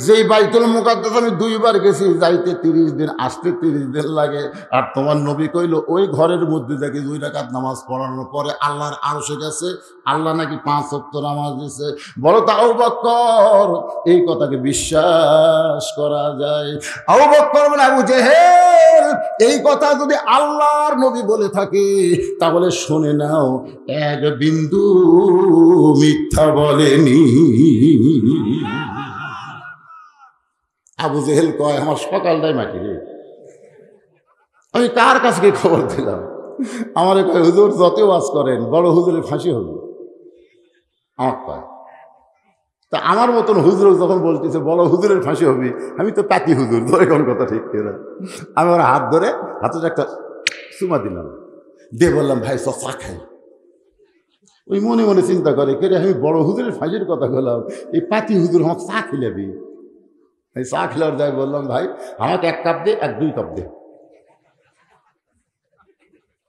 যেই বাইতুল মুকাদ্দাস আমি 2বার গেছি, যাইতে 30 দিন, আসতে 30 দিন লাগে। আর তোমার নবী কইল ওই ঘরের মধ্যে দেখি 2 রাকাত নামাজ পড়ানোর পরে আল্লাহর আরশে গেছে, আল্লাহ নাকি 5 ওয়াক্ত নামাজ দিছে। বলো তো আবু বকর এই কথাকে বিশ্বাস করা যায়? আবু বকর বলে, আবু জেহেল এই কথা যদি আল্লাহর নবী বলে থাকে তাহলে শুনে নাও, এক বিন্দু মিথ্যা বলেনি। আবু জেহেল কয়, আমার সকালটাই মাটি রে। আমি কার কাছে খবর দিলাম, আমার কয় হুজুর যত ওয়াজ করেন বড় হুজুরের ফাঁসি হবে। আমার কয় তা আমার মতন হুজুর যখন বলতেছে বড় হুজুরের ফাঁসি হবে, আমি তো পাতি হুজুর, ধরে কোন কথা ঠিক করে আমি ওর হাত ধরে হাতে একটা চুমা দিলাম, দিয়ে বললাম ভাই চা খাই। ওই মনে মনে চিন্তা করে কে আমি বড় হুজুরের ফাঁসির কথা বললাম, এই পাতি হুজুর আমাকে চা খিলাবি। এই চা খিলার যাই বললাম ভাই আমাকে 1 কাপ দে, 2 কাপ দে।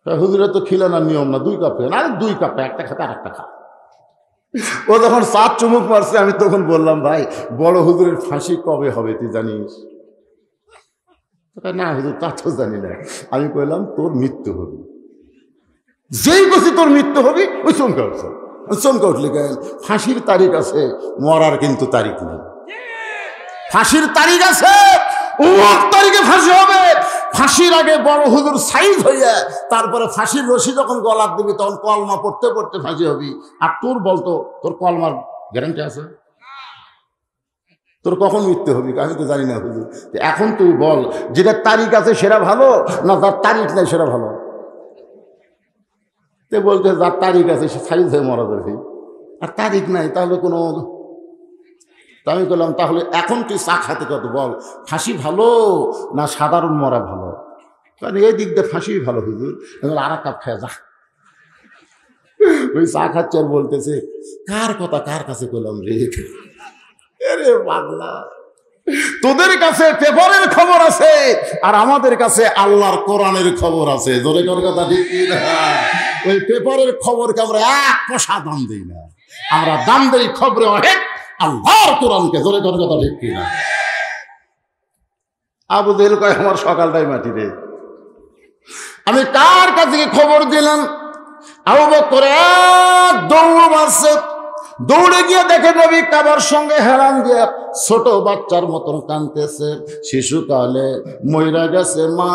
হুজুরের তো খিলানোর নিয়ম না, 2 কাপ না, 2 কাপ, একটা খাতে আর একটা খা। ও যখন 7 চুমুক মারছে আমি তখন বললাম ভাই বড় হুজুরের ফাঁসি কবে হবে তুই জানিস? না হুজুর তা তো জানি না। আমি কইলাম তোর মৃত্যু হবে, যেই বসি তোর মৃত্যু হবে ওই চমকা উঠছে। চমকা উঠলে গেল ফাঁসির তারিখ আছে, মরার কিন্তু তারিখ নেই। ফাঁসির তারিখ আছে, অমুক তারিখে ফাঁসি হবে, ফাঁসির আগে বড় হুজুর সাইজ হইয়া তারপরে ফাঁসির রশি যখন গলার দিবি তখন কলমা পড়তে পড়তে ফাঁসি হবি। আর তোর বলতো তোর কলমার গ্যারান্টি আছে? তোর কখন মৃত্যু হবি আমি তো জানি না হুজুর। এখন তুই বল, যেটা তারিখ আছে সেটা ভালো না যার তারিখ নাই সেটা ভালো? তে বলতে যার তারিখ আছে সে সাইজ হয়ে মারা যাবে, আর তারিখ নাই তাহলে কোনো। আমি বললাম তাহলে এখন তুই চা খাতে কত বল, ফাঁসি ভালো না সাধারণ মরা ভালো? কারণ এই দিক দিয়ে ফাঁসি ভালো হুজুর। আর এক কাপ খায় যা। ওই চা খাচ্ছে আর বলতেছে কার কথা কার কাছে করলাম রে। আরে পাগলা, তোদের কাছে পেপারের খবর আছে আর আমাদের কাছে আল্লাহর কোরআনের খবর আছে। জোরে কর কথা ঠিক না? ওই পেপারের খবরকে আমরা এক পয়সা দাম দিই না, আমরা দাম দেই খবরে অনেক আল্লাহর কোরআনকে। জোরে কর কথা ঠিক কিনা? আবু জেহেল কয় আমার সকালটাই মাটি রে। আমি কার কাছে খবর দিলাম? আবু বকর এক দৌড় মারছে, দৌড়ে গিয়ে দেখে নবী কাবার সঙ্গে হেলান দিয়ে ছোট বাচ্চার মতন কাঁদতেছে। শিশুকালে মইরা গেছে মা,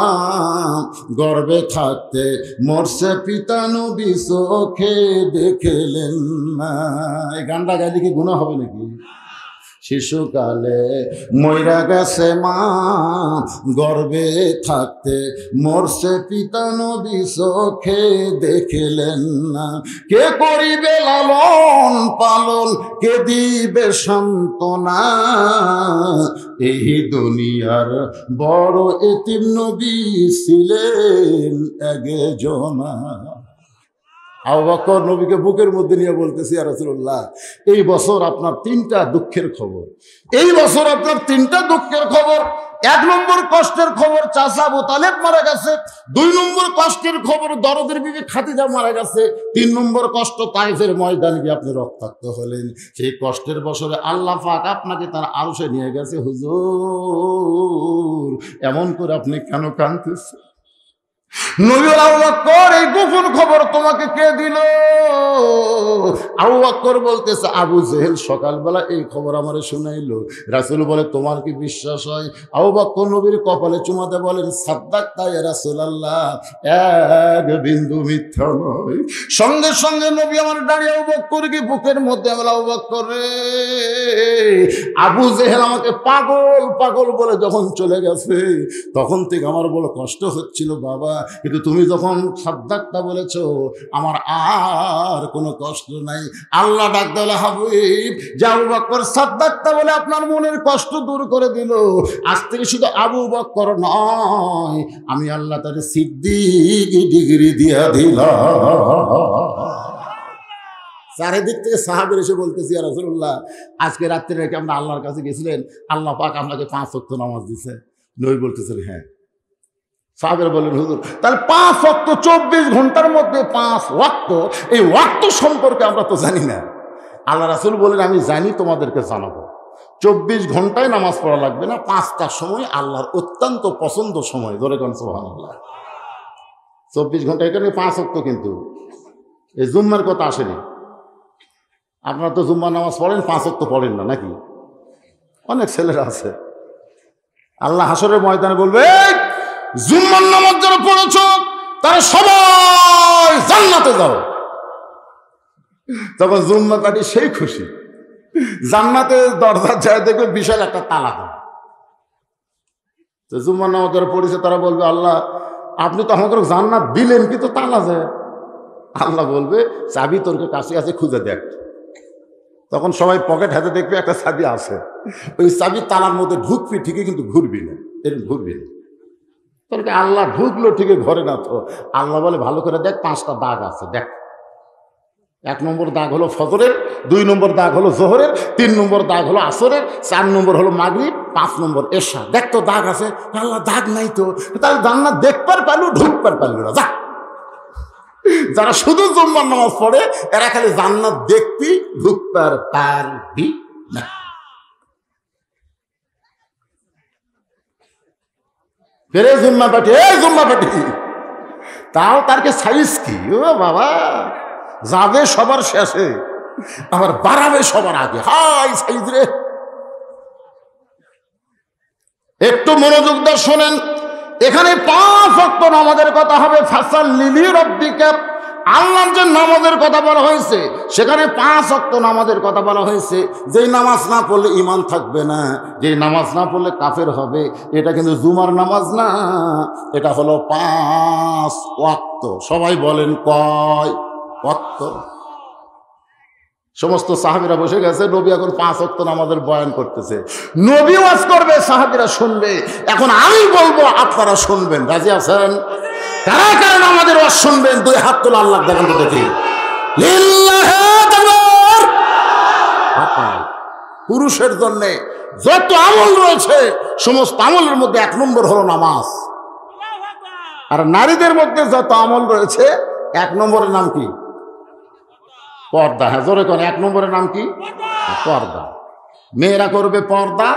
গর্ভে থাকতে মরছে পিতা, নবী চোখে দেখলেন না। এই গানটা গাইলে কি গুনাহ হবে নাকি? শিশুকালে মইরা গেছে মা, গর্ভে থাকতে মরছে পিতা, নবী চোখে দেখলেন না। কে করিবে লালন পালন, কে দিবে সান্ত্বনা, এই দুনিয়ার বড় এতিম নবী ছিলেন একজনা। আবু বকর নবীকে বুকের মধ্যে নিয়ে বলতেছি ইয়া রাসূলুল্লাহ, এই বছর আপনার 3টা দুঃখের খবর। এই বছর আপনার 3টা দুঃখের খবর। 1 নম্বর কষ্টের খবর চাচা আবু তালেব মারা গেছে। 2 নম্বর কষ্টের খবর দরদের বিবি খাদিজা মারা গেছে। 3 নম্বর কষ্ট তাইফের ময়দানে গিয়ে আপনি রক্তাক্ত হলেন। সেই কষ্টের বছরে আল্লাহ পাক আপনাকে তার আরশে নিয়ে গেছে। হুজুর এমন করে আপনি কেন কাঁদতেছেন? নবী আবু বকর এই গোপন খবর তোমাকে কে দিল? আবু বকর বলতেছে আবু জেহেল সকালবেলা এই খবর আমারে শুনাইলো। রাসূল বলে তোমার কি বিশ্বাস হয়? আবু বকর নবীর কপালে চুমাতে বলেন সাদ্দাকতা ইয়া রাসূলুল্লাহ, এক বিন্দু মিথ্যা নয়। সঙ্গে সঙ্গে নবী আমার দাঁড়িয়ে আবু বকরকে বুকের মধ্যে বলে আবু বকর রে, আবু জেহেল আমাকে পাগল পাগল বলে যখন চলে গেছে তখন থেকে আমার বড় কষ্ট হচ্ছিল বাবা, কিন্তু তুমি যখন সাদ্দাকতা বলেছো আমার আর কোনো কষ্ট নাই। আল্লাহ ডাক দিল হাবিব যে আবু বকর সাদ্দাকতা বলে আপনার মনের কষ্ট দূর করে দিল। আজ থেকে শুধু আবু বকর নয়, আমি আল্লাহ তার সিদ্দিক ডিগ্রি দিয়া দিলাম। চারিদিক থেকে সাহাবীর এসে বলতেছি ইয়া রাসূলুল্লাহ, আজকে রাত্রে রেখে আমরা আল্লাহর কাছে গেছিলেন, আল্লাহ পাক আপনাকে 5 ওয়াক্ত নামাজ দিছে। নবী বলতেছেন হ্যাঁ। সাহাবীরা বললেন হুজুর তাহলে 5 ওয়াক্ত 24 ঘন্টার মধ্যে 5 ওয়াক্ত, এই ওয়াক্ত সম্পর্কে আমরা তো জানি না। আল্লাহ রাসূল বলেন আমি জানি, তোমাদেরকে জানাবো। 24 ঘন্টায় নামাজ পড়া লাগবে না, 5টার সময় আল্লাহর অত্যন্ত পছন্দ সময়। ধরে কোন সুবহানাল্লাহ। 24 ঘন্টা এখানে 5 ওয়াক্ত, কিন্তু এই জুম্মার কথা আসেনি। আপনারা তো জুম্মার নামাজ পড়েন, 5 ওয়াক্ত পড়েন না নাকি? অনেক ছেলেরা আছে। আল্লাহ হাসরের ময়দানে বলবে জুম্মার নামাজ যারা পড়েছ তারা সবাই জান্নাতে যাও। তখন জুম্মা কাটি সেই খুশি, জান্নাতে দরজা যায় দেখবে বিশাল একটা তালা দাও। তো জুম্মার নামাজ যারা পড়েছে তারা বলবে আল্লাহ আপনি তো আমাকে জান্নাত দিলেন কিন্তু তালা যায়। আল্লাহ বলবে চাবি তোর কাছে আছে, খুঁজে দেখ। তখন সবাই পকেট হাতে দেখবে একটা চাবি আছে, ওই চাবি তালার মধ্যে ঢুকবি ঠিকই কিন্তু ঘুরবি না, এরকম ঘুরবি না। তোরকে আল্লাহ ঢুকলো ঠিকই ঘরে না। তো আল্লাহ বলে ভালো করে দেখ 5টা দাগ আছে, দেখ। 1 নম্বর দাগ হলো ফজরের, 2 নম্বর দাগ হলো জোহরের, 3 নম্বর দাগ হলো আসরের, 4 নম্বর হলো মাগরিব, 5 নম্বর এশা। দেখ তো দাগ আছে। আল্লাহ দাগ নাই তো, তাহলে জান্নাত দেখবার পারলো ঢুকবার পারলো না। যা, যারা শুধু জুম্মার নামাজ পড়ে এরা খালি জান্নাত দেখবি, ঢুকবার পারবি না। ফেরে জুম্মা পাঠি, জুম্মা পাঠি, তাও তারকে সাইজ কি? ও বাবা, যাবে সবার শেষে আবার বাড়াবে সবার আগে। হাই সাইজ রে। একটু মনোযোগ দিয়ে শোনেন। এখানে 5 ওয়াক্ত নামাজের কথা হবে। ফাসাল্লি লিরাব্বিকা, আল্লাহর যে নামাজের কথা বলা হয়েছে সেখানে 5 ওয়াক্ত নামাজের কথা বলা হয়েছে। যেই নামাজ না পড়লে ঈমান থাকবে না, যেই নামাজ না পড়লে কাফের হবে, এটা কিন্তু জুমার নামাজ না, এটা হলো 5 ওয়াক্ত। সবাই বলেন কয় ওয়াক্ত? সমস্ত সাহাবীরা বসে গেছে, নবী এখন 5 ওয়াক্ত নামাজের বয়ান করতেছে। নবী ওয়াজ করবে, সাহাবীরা শুনবে। এখন আমি বলবো, আপনারা শুনবেন। রাজি আছেন? কারা কারা নামাজের ওয়াজ শুনবেন? 2 হাত তোলা, আল্লাহ দেখেন তো দেখি। লিল্লাহি তাকবীর। পুরুষের জন্য যত আমল রয়েছে সমস্ত আমলের মধ্যে 1 নম্বর হলো নামাজ। আর নারীদের মধ্যে যত আমল রয়েছে 1 নম্বরের নাম কি? পর্দা। হ্যাঁ, জোরে কোন 1 নম্বরের নাম কি? পর্দা। মেয়েরা করবে পর্দা।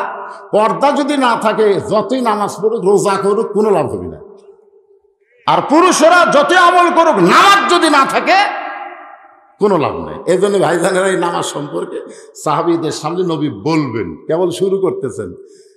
পর্দা যদি না থাকে যতই নামাজ পড়ুক, রোজা করুক, কোনো লাভ হবে না। আর পুরুষেরা যত আমল করুক, নামাজ যদি না থাকে কোনো লাভ নেই। এই জন্য ভাইজানেরা এই নামাজ সম্পর্কে সাহাবীদের সামনে নবী বলবেন, কেবল শুরু করতেছেন।